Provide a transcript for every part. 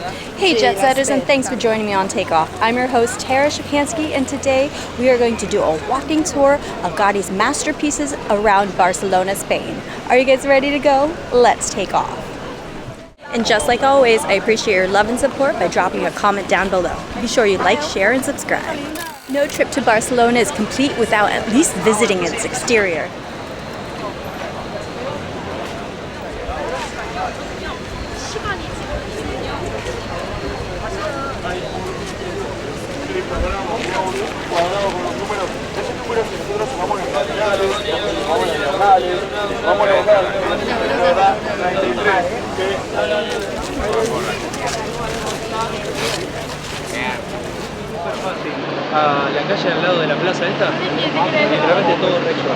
Hey Jet Setters, and thanks for joining me on Takeoff. I'm your host Tara Shapansky, and today we are going to do a walking tour of Gaudi's masterpieces around Barcelona, Spain. Are you guys ready to go? Let's take off. And just like always, I appreciate your love and support by dropping a comment down below. Be sure you like, share, and subscribe. No trip to Barcelona is complete without at least visiting its exterior. La calle al lado de la plaza esta, literalmente todo recto.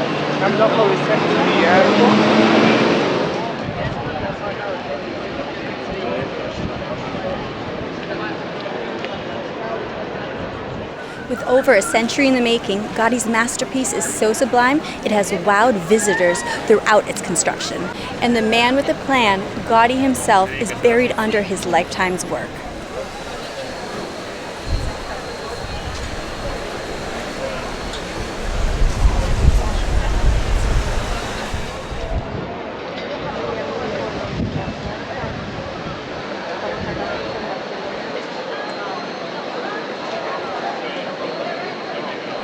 With over a century in the making, Gaudi's masterpiece is so sublime it has wowed visitors throughout its construction. And the man with the plan, Gaudi himself, is buried under his lifetime's work.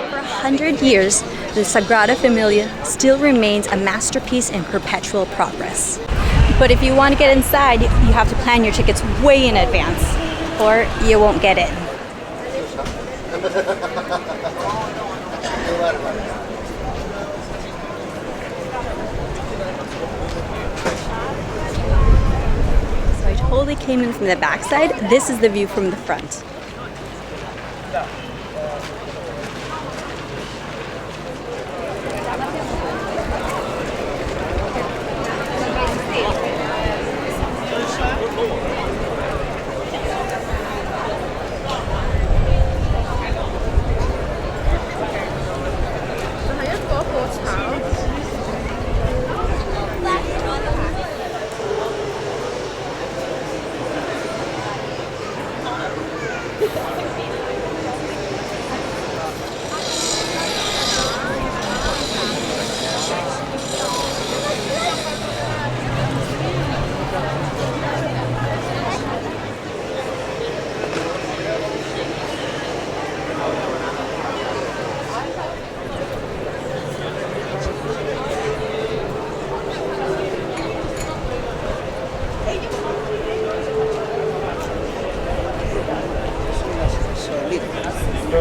For 100 years, the Sagrada Família still remains a masterpiece in perpetual progress. But if you want to get inside, you have to plan your tickets way in advance, or you won't get in. So I totally came in from the backside. This is the view from the front.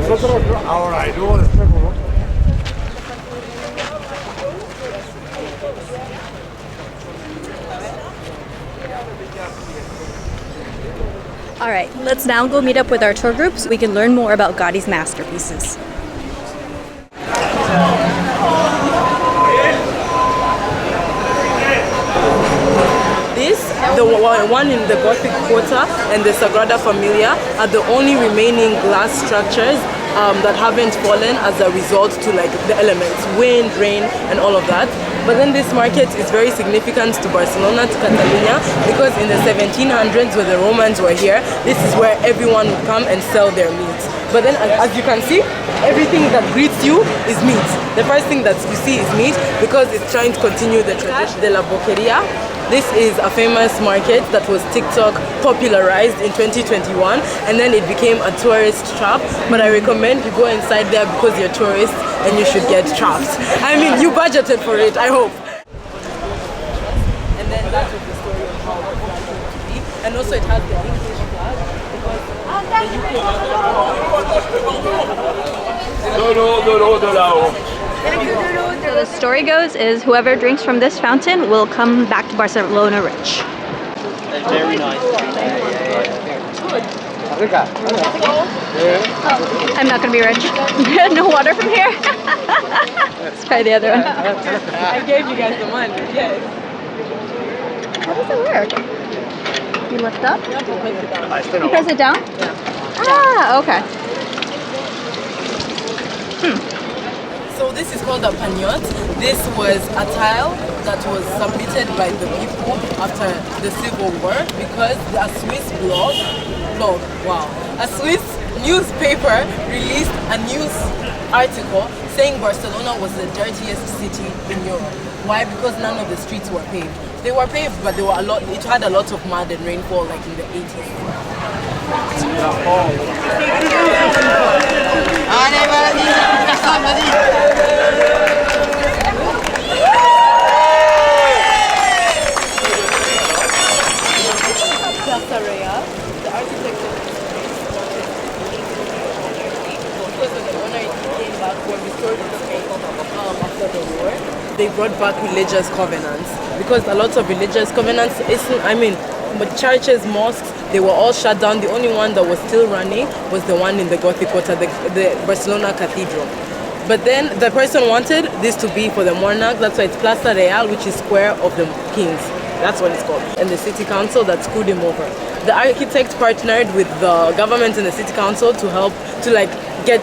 Nosotros ahora y luego después como... Alright, let's now go meet up with our tour group so we can learn more about Gaudi's masterpieces. The one in the Gothic Quarter and the Sagrada Família are the only remaining glass structures that haven't fallen as a result to like the elements, wind, rain, and all of that. But then this market is very significant to Barcelona, to Catalonia, because in the 1700s when the Romans were here, this is where everyone would come and sell their meat. But then as you can see, everything that greets you is meat. The first thing that you see is meat because it's trying to continue the tradition de la boqueria. This is a famous market that was TikTok popularized in 2021, and then it became a tourist trap. But I recommend you go inside there because you're tourists and you should get trapped. I mean, you budgeted for it, I hope. And then that was the story of how it got to be. And also it has the English flag because the UK... So the story goes is whoever drinks from this fountain will come back to Barcelona rich. Very nice. I'm not gonna be rich. No water from here. Let's try the other one. I gave you guys the money, yes. How does it work? You lift up? You have to place it down. You press it down? Yeah. Ah, okay. So this is called a pagnotte. This was a tile that was submitted by the people after the Civil War because a Swiss blog blog. Wow. A Swiss newspaper released a news article saying Barcelona was the dirtiest city in Europe. Why? Because none of the streets were paved. They were paved, but they were it had a lot of mud and rainfall like in the 80s. The architect after the war, they brought back religious covenants because a lot of religious covenants, but churches, mosques, they were all shut down. The only one that was still running was the one in the Gothic quarter, the Barcelona Cathedral. But then the person wanted this to be for the monarch, that's why it's Plaza Real, which is Square of the Kings. That's what it's called. And the city council that screwed him over. The architect partnered with the government and the city council to help to get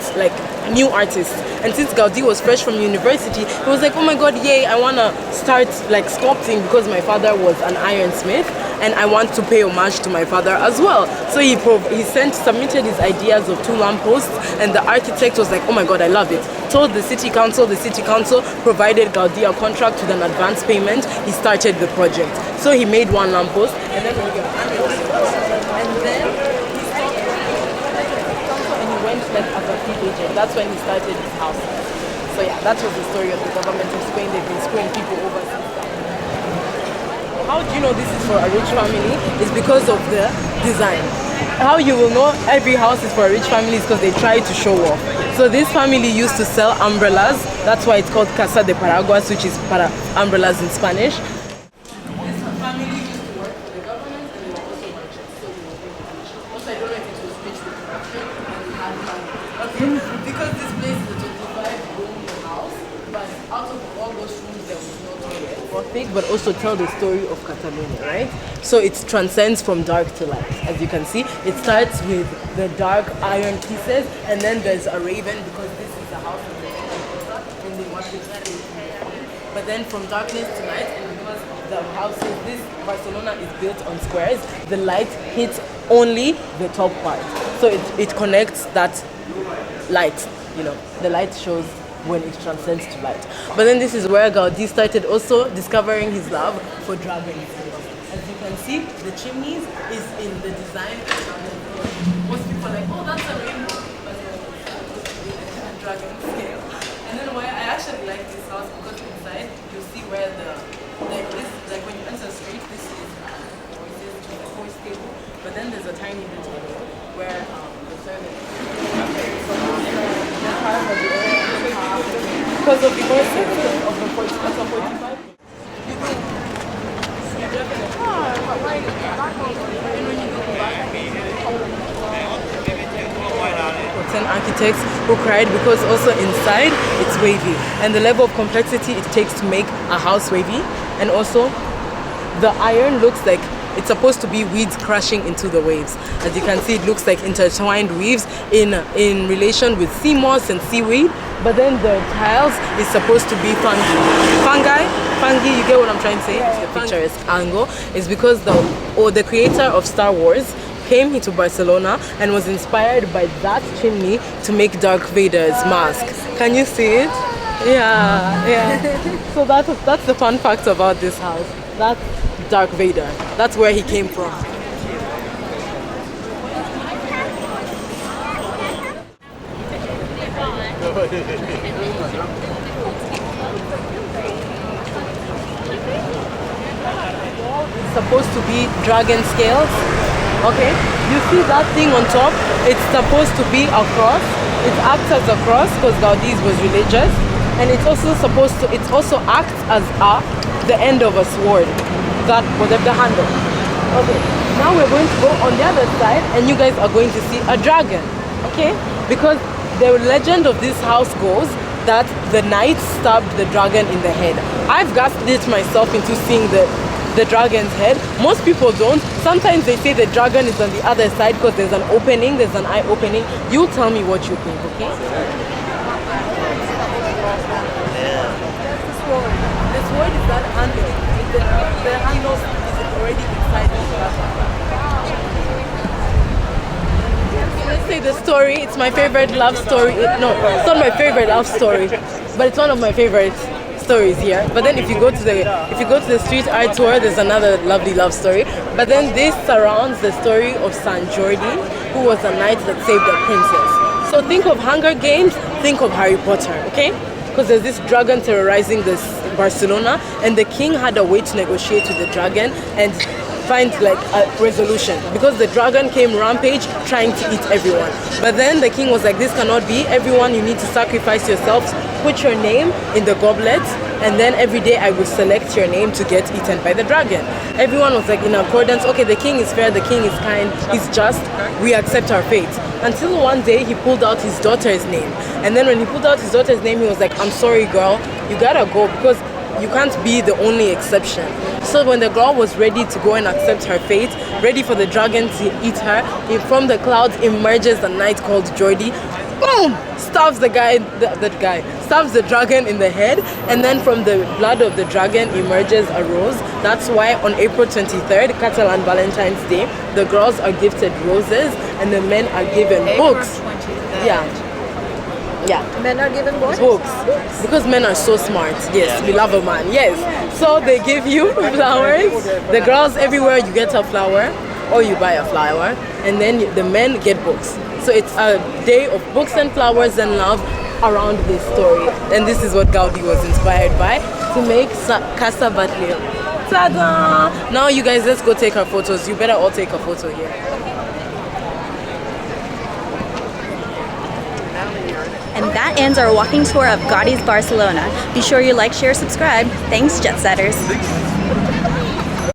new artists. And since Gaudi was fresh from university, he was like, oh my god, yay, I want to start sculpting because my father was an ironsmith and I want to pay homage to my father as well. So he submitted his ideas of 2 lampposts and the architect was like, oh my god, I love it. Told the city council provided Gaudi a contract with an advance payment. He started the project. So he made 1 lamppost and then he went as a teenager. That's when he started his house. So yeah, that was the story of the government of Spain. They've been screwing people over since then. How do you know this is for a rich family? It's because of the design. How you will know every house is for a rich family is because they try to show off. So this family used to sell umbrellas. That's why it's called Casa de Paraguas, which is umbrellas in Spanish. This family used to work for the government and they were also merchants. So they were very rich. Also, I don't know if it was rich with corruption and they had money. Okay, because this place is a 25-room house, but out of all those rooms there was no toilet. Gothic, but also tell the story of Catalonia, right? So it transcends from dark to light. As you can see, it starts with the dark iron pieces, and then there's a raven because this is the house of the raven, and they want it that in. But then from darkness to light, and because the houses, this Barcelona is built on squares, the light hits only the top part. So it connects that light, the light shows when it transcends to light. But then this is where Gaudi started also discovering his love for dragon scale. As you can see, the chimneys is in the design of dragon scale. Most people are like, oh, that's a rainbow, but a dragon scale. And then why I actually like this house because inside you see where when you enter the street, this is a horse table, but then there's a tiny bit table where the servant because of the horses of the 45. Architects who cried because also inside it's wavy and the level of complexity it takes to make a house wavy, and also the iron looks like it's supposed to be weeds crashing into the waves. As you can see, it looks like intertwined weaves in relation with sea moss and seaweed, but then the tiles is supposed to be fungi, you get what I'm trying to say? The picturesque angle is because the creator of Star Wars came into Barcelona and was inspired by that chimney to make Darth Vader's mask. Can you see it? Yeah. So that's the fun fact about this house. That's Darth Vader. That's where he came from. It's supposed to be dragon scales. Okay, you see that thing on top? It's supposed to be a cross. It acts as a cross because Gaudi was religious, and it also acts as the end of a sword. That whatever the handle. Okay, now we're going to go on the other side, and you guys are going to see a dragon. Okay, because the legend of this house goes that the knight stabbed the dragon in the head. I've gaslit myself into seeing the dragon's head. Most people don't. Sometimes they say the dragon is on the other side because there's an opening, there's an eye opening. You tell me what you think, okay? The sword is that handle. The handle is already inside the dragon. say the story. It's my favorite love story. No, it's not my favorite love story, but it's one of my favorite stories here. But then if you go to the street art tour, there's another lovely love story. But then this surrounds the story of San Jordi, who was a knight that saved a princess. So think of Hunger Games, think of Harry Potter, okay? Because there's this dragon terrorizing this Barcelona, and the king had a way to negotiate with the dragon and find like a resolution, because the dragon came rampage trying to eat everyone. But then the king was like, this cannot be, everyone, you need to sacrifice yourselves, put your name in the goblet, and then every day I will select your name to get eaten by the dragon. Everyone was like in accordance, okay, the king is fair, the king is kind, he's just, we accept our fate. Until one day he pulled out his daughter's name, and then when he pulled out his daughter's name, he was like, I'm sorry girl, you gotta go, because you can't be the only exception. So when the girl was ready to go and accept her fate, ready for the dragon to eat her, from the clouds emerges a knight called Jordi. Boom! Stabs stabs the dragon in the head, and then from the blood of the dragon emerges a rose. That's why on April 23rd, Catalan Valentine's Day, the girls are gifted roses and the men are given books. Yeah. Men are given what? Books. Because men are so smart. Yes, we love a man. Yes. So they give you flowers. The girls, everywhere you get a flower or you buy a flower, and then the men get books. So it's a day of books and flowers and love around this story. And this is what Gaudi was inspired by to make Casa Batlló. Ta-da! Now you guys, let's go take our photos. You better all take a photo here. And that ends our walking tour of Gaudi's Barcelona. Be sure you like, share, subscribe. Thanks, Jet Setters.